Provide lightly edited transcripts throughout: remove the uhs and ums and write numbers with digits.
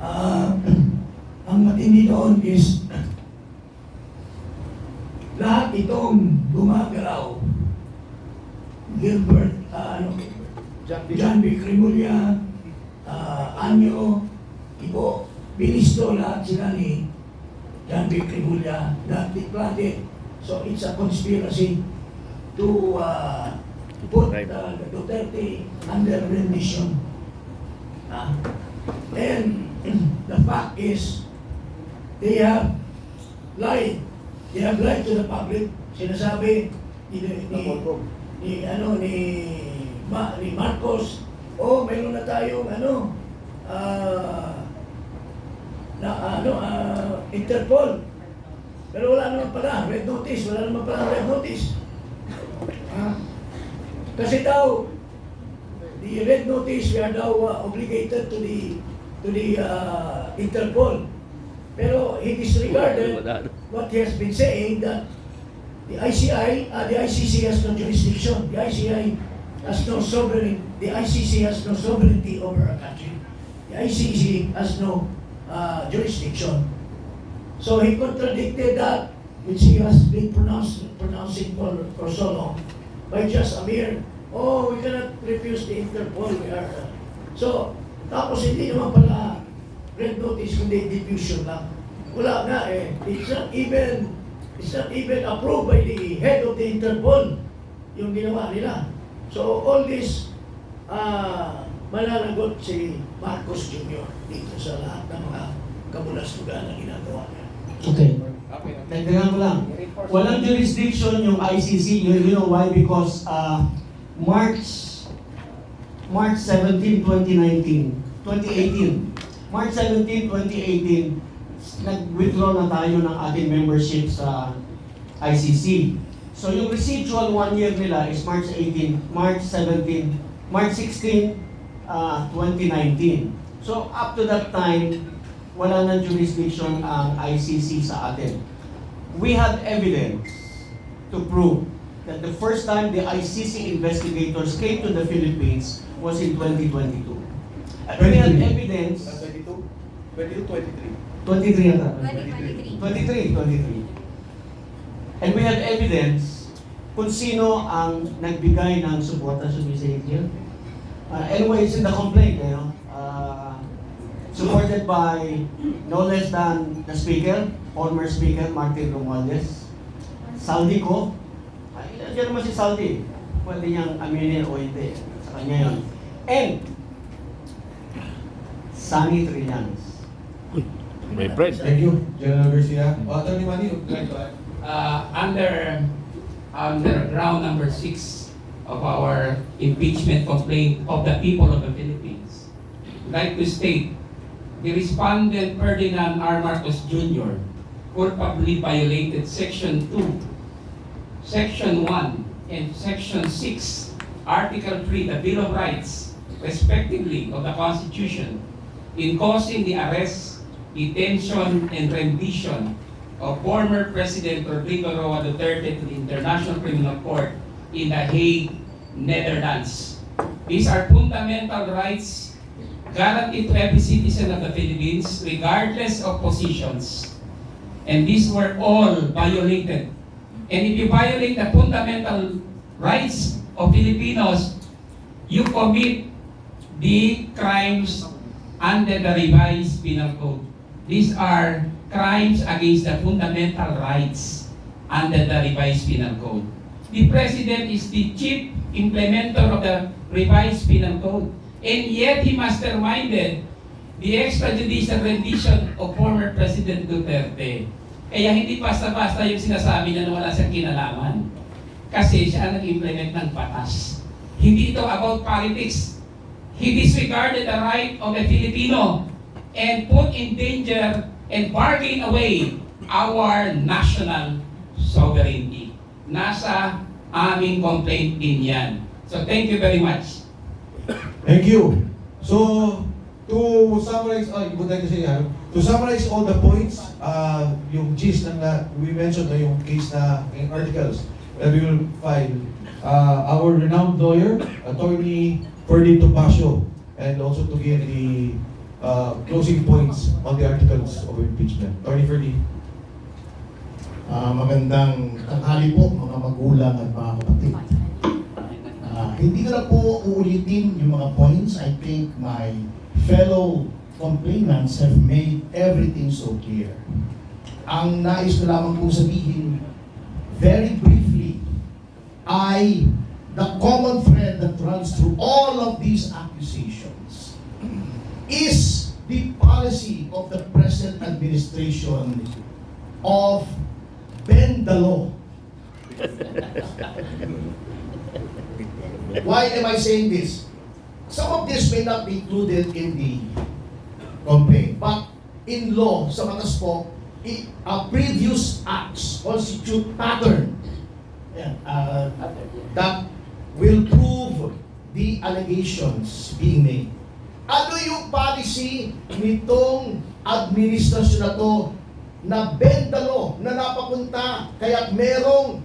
Ah, ang matindi doon is lahat itong gumagalaw. Gilbert, John B. Cremulya, Anyo, Ibo, Binisto, lahat sila ni John B. Cremulya, lahat plotted. So it's a conspiracy to put Duterte under rendition. And the fact is, they have lied. They have lied to the public. Sinasabi ni Marcos, oh, mayroon na tayong Interpol. Pero wala naman pala, red notice, wala naman pala red notice. Kasi daw, the red notice, we are now obligated to the Interpol. Pero he disregarded what he has been saying, that the ICC has no jurisdiction. The ICC has no sovereignty over our country. The ICC has no jurisdiction. So he contradicted that, which he has been pronouncing for so long, by just a mere, oh, we cannot refuse the Interpol. We are, so, tapos hindi naman pala red notice, kundi diffusion lang. Wala nga eh. It's not even approved by the head of the Interpol yung ginawa nila. So all this, malalagot si Marcos Jr. dito sa lahat ng mga kabulastugan na ginagawa niya. Okay. Nagdagan ko lang. Walang jurisdiction yung ICC. You know why? Because March 17, 2018, March 17, 2018, nag-withdraw na tayo ng ating membership sa ICC. So yung residual 1 year nila is March 16, 2019. So up to that time, wala nang jurisdiction ang ICC sa atin. We have evidence to prove that the first time the ICC investigators came to the Philippines was in 2022. And we have evidence... 22, 23. 23 ata. 2023. 23. And we have evidence kung sino ang nagbigay ng suporta sa Misael. Anyway, it's in the complaint, you know. Supported by no less than the Speaker, former Speaker Martin Romualdez, Saldi ko. Diyan naman si Saldi. Pwede niyang aminin o hindi. Sa kanya yun. And Sunny Trillanes. My friend. Thank you, General Garcia. Attorney Manny, would you like to add? Under ground number 6 of our impeachment complaint of the people of the Philippines, I'd like to state the respondent Ferdinand R. Marcos Jr. culpably violated Section 2, Section 1, and Section 6, Article 3, the Bill of Rights, respectively, of the Constitution, in causing the arrest, detention, and rendition of former President Rodrigo Roa Duterte to the International Criminal Court in The Hague, Netherlands. These are fundamental rights guaranteed to every citizen of the Philippines, regardless of positions. And these were all violated. And if you violate the fundamental rights of Filipinos, you commit the crimes under the revised penal code. These are crimes against the fundamental rights under the revised penal code. The President is the chief implementer of the revised penal code, and yet he masterminded the extrajudicial rendition of former President Duterte. Kaya hindi basta-basta yung sinasabi na wala siyang kinalaman. Kasi siya nag-implement ng batas. Hindi ito about politics. He disregarded the right of a Filipino and put in danger and bargain away our national sovereignty. Nasa aming complaint din yan. So thank you very much. Thank you. So, to summarize, you would like to say, to summarize all the points, yung gist na we mentioned na yung case na in articles that we will file, our renowned lawyer, Attorney Ferdy Topacio, and also to give the closing points on the articles of impeachment. Attorney Ferdy. Magandang tanghali po mga magulang at mga kapatid. Hindi ko na po uulitin yung mga points. I think my fellow complainants have made everything so clear. Ang nais ko lamang po sabihin, very briefly, the common thread that runs through all of these accusations is the policy of the present administration of bend the law. Why am I saying this? Some of this may not be included in the complaint, but in law, sa batas po, previous acts constitute pattern that will prove the allegations being made. Ano yung policy nitong administrasyon na to na bend the law, na napapunta kaya merong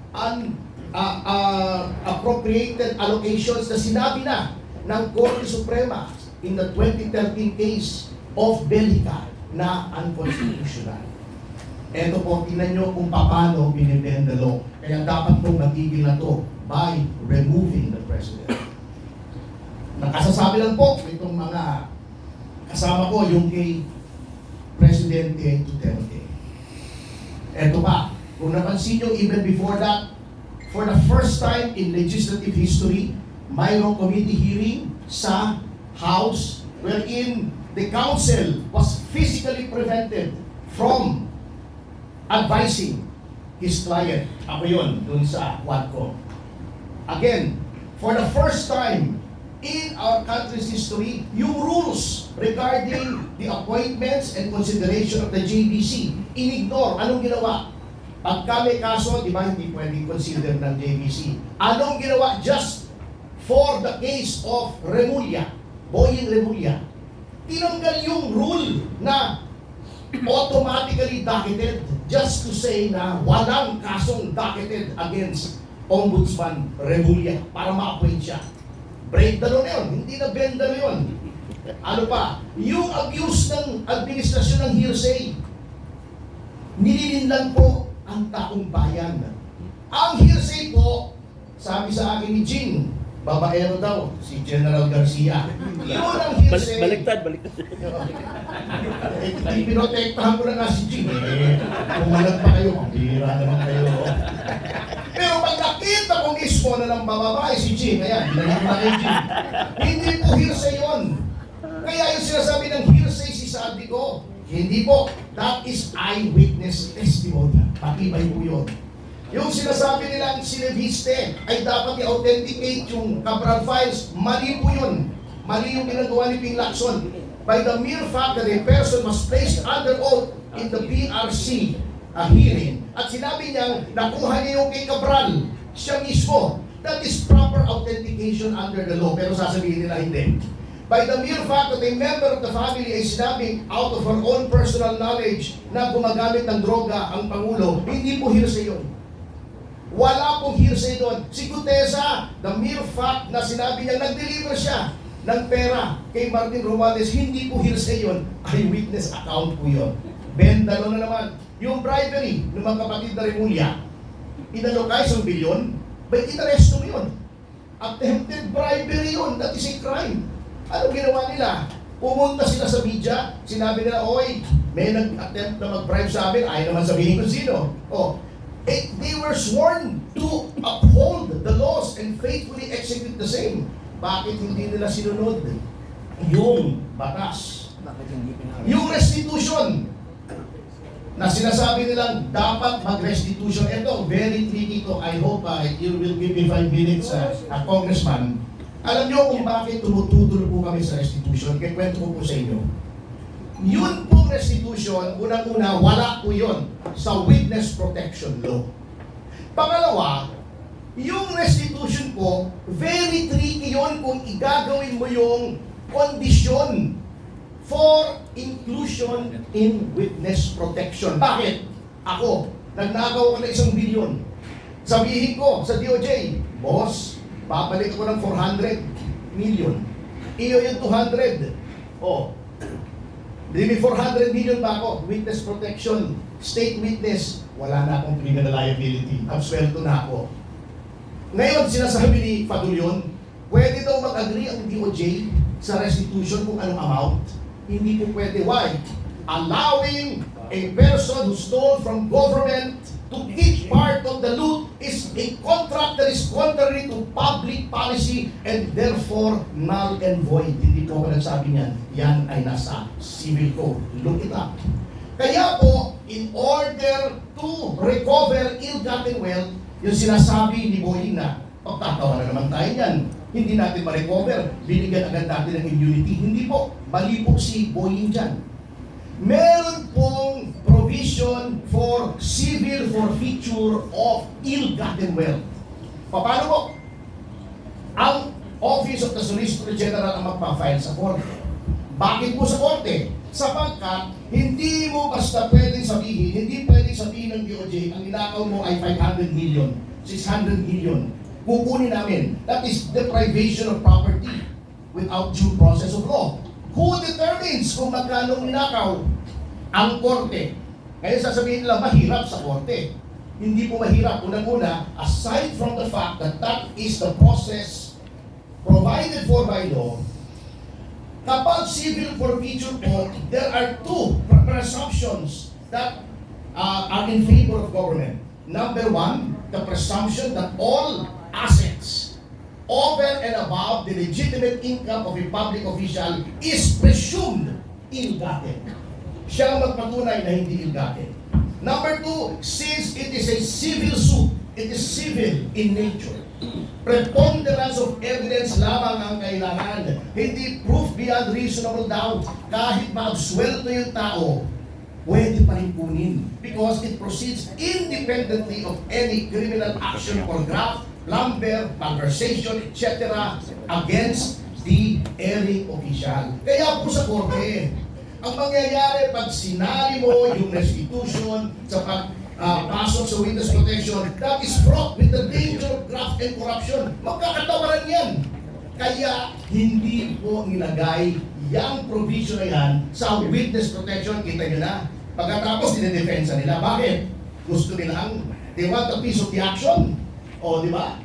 appropriated allocations na sinabi na ng Korte Suprema in the 2013 case of Belica na unconstitutional. Ito po, tingnan nyo kung paano binibend the law. Kaya dapat pong matigil na to by removing the president. Nakasasabi lang po itong mga kasama ko, yung kay Presidente Duterte. Ito pa, kung napansin nyo, even before that, for the first time in legislative history, mayroong committee hearing sa House wherein the council was physically prevented from advising his client. Ako yun, dun sa Quadcom. Again, for the first time in our country's history, yung rules regarding the appointments and consideration of the JBC, inignore. Anong ginawa? Pagka may kaso, di ba, hindi pwedeng consider ng JBC. Anong ginawa? Just for the case of Remulla, Boying Remulla, tinanggal yung rule na automatically docketed just to say na walang kasong docketed against Ombudsman Remulla para ma-appoint siya. Break the law na yun, hindi na bend the law yun. Ano pa? Yung abuse ng administrasyon ng hearsay, nililinlang po ang taong bayan. Ang hearsay po, sabi sa akin ni Jing, babaero daw, si General Garcia. Yun ang hearsay. Baliktad. Pinotektahan ko na nga si Jing. Pumalag pa kayo, bira naman kayo. Pero pag nakita ko mismo na ng bababae si Jing, ayan, binalik na kay Jing. Hindi po hearsay yun. Kaya yung sinasabi ng hearsay si Sabi ko, hindi po. That is eyewitness testimony. Patibay po yun. Yung sinasabi nilang sineviste ay dapat i-authenticate yung Cabral files. Mali po yun. Mali yung ginagawa ni Ping Lacson. By the mere fact that a person was placed under oath in the PRC hearing at sinabi niyang nakuha niya yung kay Cabral, siya mismo. That is proper authentication under the law. Pero sasabihin nila hindi. By the mere fact that a member of the family ay sinabing out of her own personal knowledge na gumagamit ng droga ang Pangulo, hindi po hearsay yun. Wala pong hearsay doon. Si Gutesa, the mere fact na sinabi niya nag-deliver siya ng pera kay Martin Romualdez, hindi po hearsay yun. Eyewitness account po yun. Bendalo na naman. Yung bribery ng mga kapatid na Remulla, inano ka 1 bilyon, ba't inaresto mo yun? Attempted bribery yun. That is a crime. Ano ginawa nila? Pumunta sila sa media, sinabi nila, oy, may nag-attempt na mag-bribe sa amin, ayaw naman sabihin kung sino. Oh, they were sworn to uphold the laws and faithfully execute the same. Bakit hindi nila sinunod yung batas? Yung restitution na sinasabi nilang dapat mag-restitution. Ito, very tricky to. I hope you will give me 5 minutes, Congressman. Alam niyo kung bakit tumututulo po kami sa restitution? Kaya kwento ko po sa inyo. Yun pong restitution, unang-una, wala po yun sa witness protection law. Pangalawa, yung restitution po, very tricky yun kung igagawin mo yung kondisyon for inclusion in witness protection. Bakit? Ako, nagnakaw ko na 1 bilyon. Sabihin ko sa DOJ, boss, babalik ako ng 400 million. Iyo yung 200. Oh, May 400 million ba ako? Witness protection, state witness, wala na akong criminal liability. Absuelto na ako. Ngayon, sinasabi ni Fadulyon, pwede daw mag-agree ang DOJ sa restitution kung anong amount. Hindi po pwede. Why? Allowing a person who stole from government to each part of the loot is a contract that is contrary to public policy and therefore null and void. Hindi po ako nagsabi niyan. Yan ay nasa civil code. Look it up. Kaya po, in order to recover ill-gotten wealth, yung sinasabi ni Boying na, pagtatawa na naman tayo yan. Hindi natin ma-recover. Binigyan agad natin ng immunity. Hindi po. Mali po si Boying dyan. Meron pong provision for civil forfeiture of ill-gotten wealth. Paano po? Ang Office of the Solicitor General ang magpa-file sa korte. Bakit po sa korte? Sapagkat hindi mo basta pwedeng sabihin, hindi pwedeng sabihin ng DOJ, ang ninakaw mo ay 500 million, 600 million. Kukunin namin. That is deprivation of property without due process of law. Who determines kung magkano ninakaw? Ang korte. Kaya sasabihin nila, mahirap sa korte. Hindi po mahirap. Unang-una, aside from the fact that that is the process provided for by law, kapag civil forfeiture po, there are two presumptions that are in favor of government. Number one, the presumption that all assets over and above the legitimate income of a public official is presumed ill-gotten. Siya ang magpatunay na hindi ill-gotten. Number two, since it is a civil suit, it is civil in nature. Preponderance of evidence lamang ang kailangan. Hindi proof beyond reasonable doubt. Kahit maabsuelto yung tao, pwede pa rin kunin. Because it proceeds independently of any criminal action or graft, lumber, malversation, etc. against the erring official. Kaya po sa korte, ang mangyayari pag sinali mo yung restitution sa pasok sa witness protection, that is fraught with the danger of graft and corruption. Magkakatawaran yan. Kaya hindi po nilagay yung provision na yan sa witness protection. Kita nyo na. Pagkatapos, dinedefensa nila. Bakit? Gusto nila they want a piece of the action. O, di ba?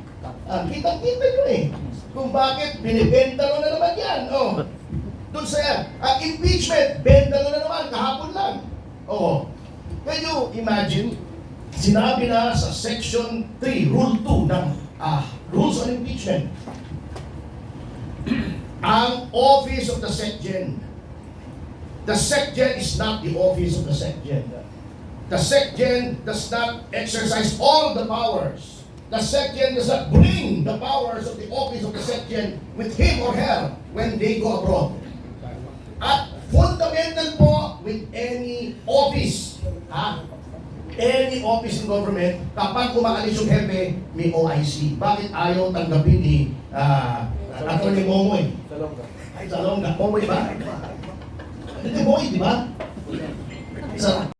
Kita-kita nyo eh. Kung bakit, binibenta mo na naman yan. O, doon sa yan. Impeachment, benta mo na naman. Kahapon lang. O, can you imagine? Sinabi na sa Section 3, Rule 2 ng Rules on Impeachment, ang Office of the SecGen. The SecGen is not the Office of the SecGen. The SecGen does not exercise all the powers. The SecGen does not bring the powers of the Office of the SecGen with him or her when they go abroad. At fundamental po with any office, any office in government, kapag umaalis yung hepe, may OIC. Bakit ayaw tanggapin ni Atty. Momoy? Salonga. Momoy ba? Hindi Momoy, di ba?